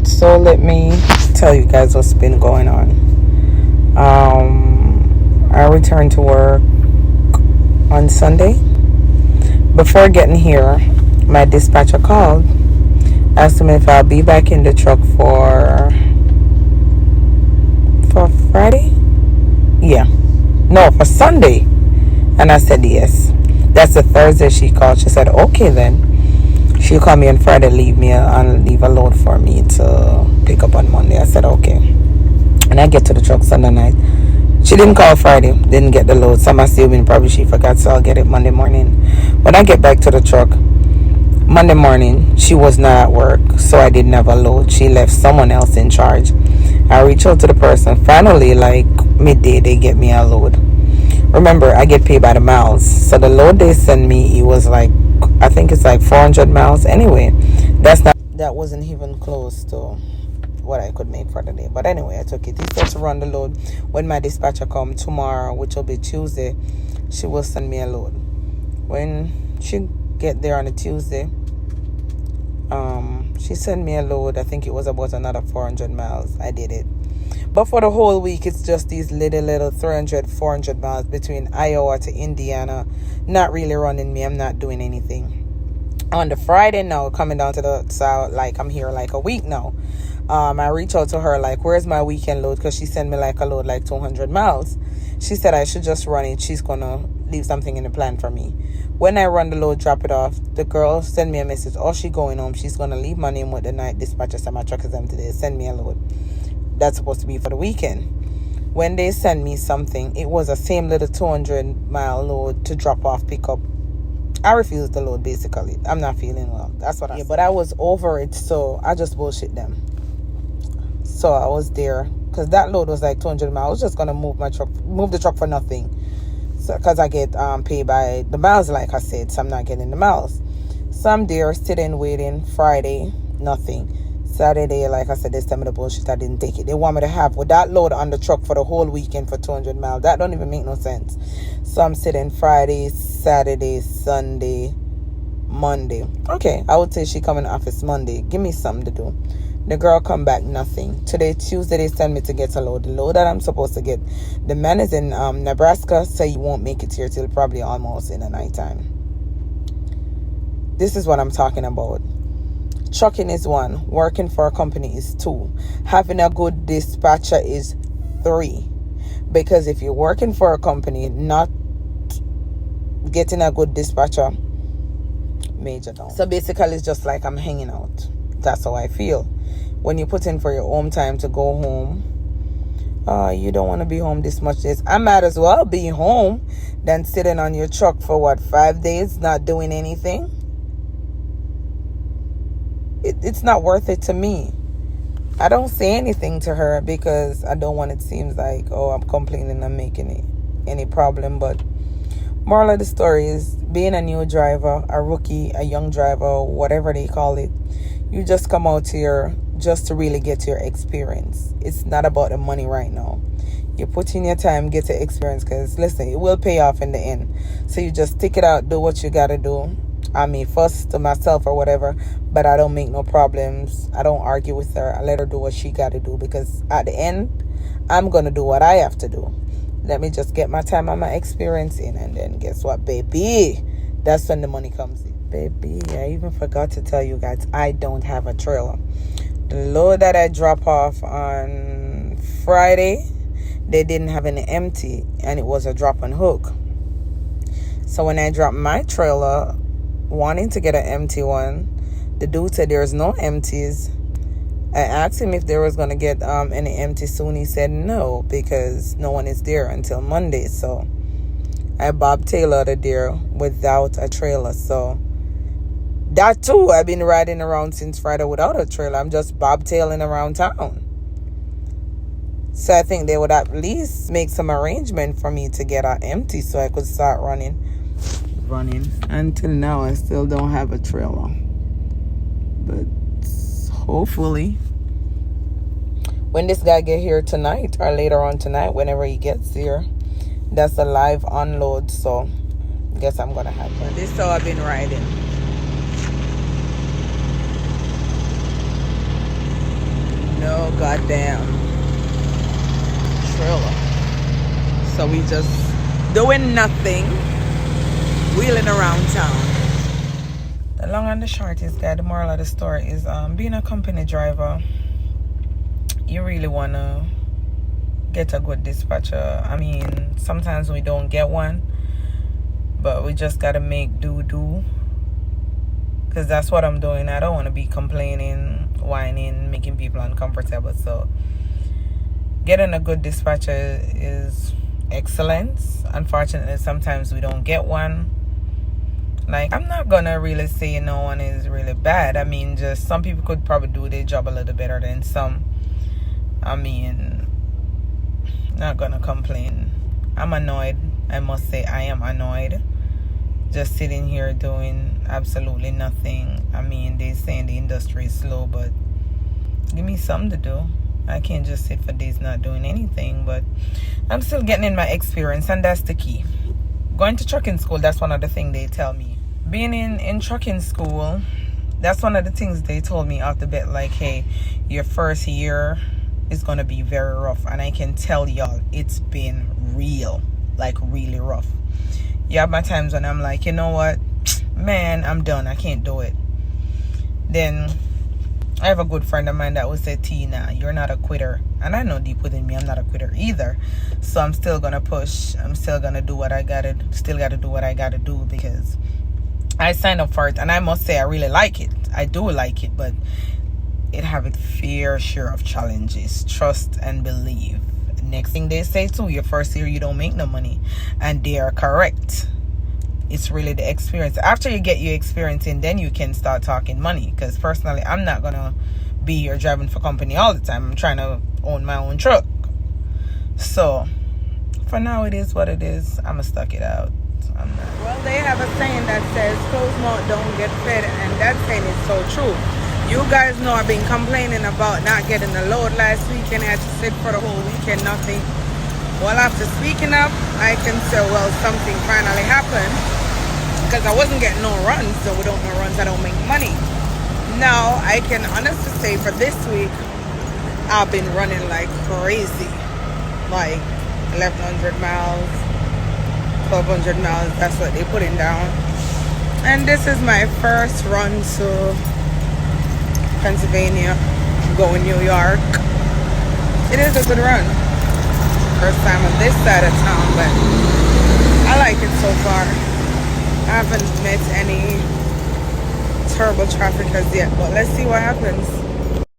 So let me tell you guys what's been going on. I returned to work on Sunday. Before getting here, my dispatcher called, asked me if I'll be back in the truck for Friday. Yeah, no, for Sunday, and I said yes. That's the Thursday she called. She said okay then. She'll call me on Friday, leave a load for me to pick up on Monday. I said okay. And I get to the truck Sunday night. She didn't call Friday, didn't get the load. So I'm assuming probably she forgot, so I'll get it Monday morning. When I get back to the truck, Monday morning, she was not at work, so I didn't have a load. She left someone else in charge. I reached out to the person. Finally, like midday, they get me a load. Remember, I get paid by the miles. So the load they send me, it was like, I think it's like 400 miles. Anyway, that wasn't even close to what I could make for the day. But anyway, I took it. He said to run the load. When my dispatcher come tomorrow, which will be Tuesday, she will send me a load. When she get there on a Tuesday, she sent me a load. I think it was about another 400 miles. I did it. But for the whole week, it's just these little 300, 400 miles between Iowa to Indiana. Not really running me. I'm not doing anything. On the Friday now, coming down to the south, like I'm here like a week now. I reached out to her like, where's my weekend load? Because she sent me like a load like 200 miles. She said I should just run it. She's going to leave something in the plan for me. When I run the load, drop it off, the girl send me a message. Oh, she going home. She's going to leave my name with the night dispatcher. So my truck is empty today. Send me a load. That's supposed to be for the weekend. When they send me something, it was a same little 200-mile load to drop off, pick up. I refused the load, basically. I'm not feeling well. That's what I said. But I was over it, so I just bullshit them. So I was there because that load was like 200 miles. I was just gonna move the truck for nothing. So because I get paid by the miles, like I said, so I'm not getting the miles. So I'm there sitting waiting. Friday, nothing. Saturday, like I said, they sent me the bullshit. I didn't take it. They want me to have with that load on the truck for the whole weekend for 200 miles. That don't even make no sense. So I'm sitting Friday, Saturday, Sunday, Monday. Okay, I would say she come in the office Monday. Give me something to do. The girl come back, nothing. Today, Tuesday, they send me to get a load. The load that I'm supposed to get. The man is in Nebraska, so he won't make it here till probably almost in the nighttime. This is what I'm talking about. Trucking is 1. Working for a company is 2. Having a good dispatcher is 3. Because if you're working for a company, not getting a good dispatcher, major down. So basically, it's just like I'm hanging out. That's how I feel. When you put in for your home time to go home, you don't want to be home this much days. I might as well be home than sitting on your truck for 5 days, not doing anything. It's not worth it to me. I don't say anything to her because I don't want it seems like, oh, I'm complaining, I'm making it any problem. But moral of the story is, being a new driver, a rookie, a young driver, whatever they call it, you just come out here just to really get your experience. It's not about the money right now. You put in your time, get your experience, because listen, it will pay off in the end. So you just stick it out, do what you got to do. I mean, fuss to myself or whatever, but I don't make no problems. I don't argue with her. I let her do what she got to do, because at the end, I'm going to do what I have to do. Let me just get my time and my experience in, and then guess what, baby? That's when the money comes in. Baby, I even forgot to tell you guys, I don't have a trailer. The load that I drop off on Friday, they didn't have any empty, and it was a drop and hook. So when I dropped my trailer, wanting to get an empty one, the dude said there's no empties. I asked him if there was going to get any empty soon. He said no, because no one is there until Monday. So I bobtailed it there without a trailer. So that too, I've been riding around since Friday without a trailer. I'm just bobtailing around town. So I think they would at least make some arrangement for me to get an empty so I could start running. Until now, I still don't have a trailer. But hopefully, when this guy get here tonight or later on tonight, whenever he gets here, that's a live unload. So I guess I'm going to have one. This is how I've been riding. no goddamn trailer. So we just doing nothing, wheeling around town. The long and the short is that the moral of the story is being a company driver, you really want to get a good dispatcher. I mean, sometimes we don't get one, but we just got to make do. Because that's what I'm doing. I don't want to be complaining, whining, making people uncomfortable. So getting a good dispatcher is excellent. Unfortunately, sometimes we don't get one. Like, I'm not gonna really say no one is really bad. I mean, just some people could probably do their job a little better than some. I mean, not gonna complain. I'm annoyed. I must say I am annoyed. Just sitting here doing absolutely nothing. I mean, they saying the industry is slow, but give me something to do. I can't just sit for days not doing anything, but I'm still getting in my experience, and that's the key. Going to trucking school, that's one of the things they tell me. Being in trucking school, that's one of the things they told me out the bat, like, hey, your first year is going to be very rough. And I can tell y'all, it's been real, like really rough. You have my times when I'm like, you know what, man, I'm done. I can't do it. Then I have a good friend of mine that would say, Tina, you're not a quitter. And I know deep within me, I'm not a quitter either. So I'm still going to push. I'm still going to do what I got to do what I got to do, because I signed up for it. And I must say, I really like it. I do like it, but it have its fair share of challenges. Trust and believe. Next thing they say too, your first year you don't make no money, and they are correct. It's really the experience. After you get your experience in, then you can start talking money. Because personally, I'm not gonna be here driving for company all the time. I'm trying to own my own truck. So for now, it is what it is. I'ma stuck it out. Well, they have a saying that says closed mouth don't get fed, and that saying is so true. You guys know I've been complaining about not getting a load last weekend. I had to sit for the whole weekend, nothing. Well, after speaking up, I can say, well, something finally happened, because I wasn't getting no runs. So without no runs, I don't make money. Now, I can honestly say for this week, I've been running like crazy. Like 1,100 miles, 1,200 miles, that's what they're putting down. And this is my first run to Pennsylvania, going New York. It is a good run. First time on this side of town, but I like it so far. I haven't met any terrible traffic as yet, but let's see what happens.